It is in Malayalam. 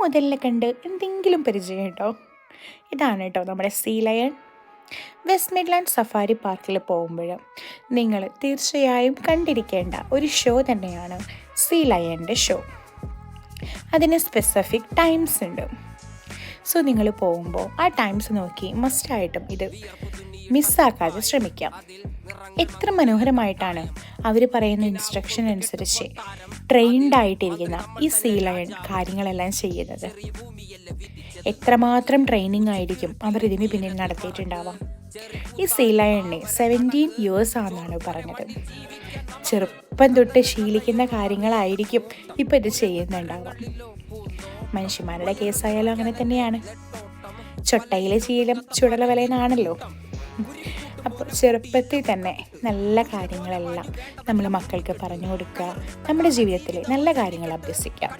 മുതലിനെ കണ്ട് എന്തെങ്കിലും പരിചയം കേട്ടോ? ഇതാണ് കേട്ടോ നമ്മുടെ sea lion. West Midland safari പാർക്കിൽ പോകുമ്പോൾ നിങ്ങൾ തീർച്ചയായും കണ്ടിരിക്കേണ്ട ഒരു ഷോ തന്നെയാണ് സീ ലയണിൻ്റെ ഷോ. അതിന് സ്പെസിഫിക് ടൈംസ് ഉണ്ട്. സോ നിങ്ങൾ പോകുമ്പോൾ ആ ടൈംസ് നോക്കി മസ്റ്റായിട്ടും ഇത് മിസ്സാക്കാതെ ശ്രമിക്കാം. എത്ര മനോഹരമായിട്ടാണ് അവർ പറയുന്ന ഇൻസ്ട്രക്ഷൻ അനുസരിച്ച് ട്രെയിൻഡ് ആയിട്ടിരിക്കുന്ന ഈ സീ ലയൺ കാര്യങ്ങളെല്ലാം ചെയ്യുന്നത്. എത്രമാത്രം ട്രെയിനിങ് ആയിരിക്കും അവർ ഇതിന് പിന്നിൽ നടത്തിയിട്ടുണ്ടാവാം. ഈ സീ ലയണിനെ 17 years ആണെന്നാണ് പറഞ്ഞത്. ചെറുപ്പം തൊട്ട് ശീലിക്കുന്ന കാര്യങ്ങളായിരിക്കും ഇപ്പം ഇത് ചെയ്യുന്നുണ്ടാവാം. മനുഷ്യന്മാരുടെ കേസായാലും അങ്ങനെ തന്നെയാണ്. ചൊട്ടയിലെ ശീലം ചുടല വലയെന്നാണല്ലോ. അപ്പോൾ ചെറുപ്പത്തിൽ തന്നെ നല്ല കാര്യങ്ങളെല്ലാം നമ്മൾ മക്കൾക്ക് പറഞ്ഞു കൊടുക്കുക, നമ്മുടെ ജീവിതത്തിൽ നല്ല കാര്യങ്ങൾ അഭ്യസിക്കാം.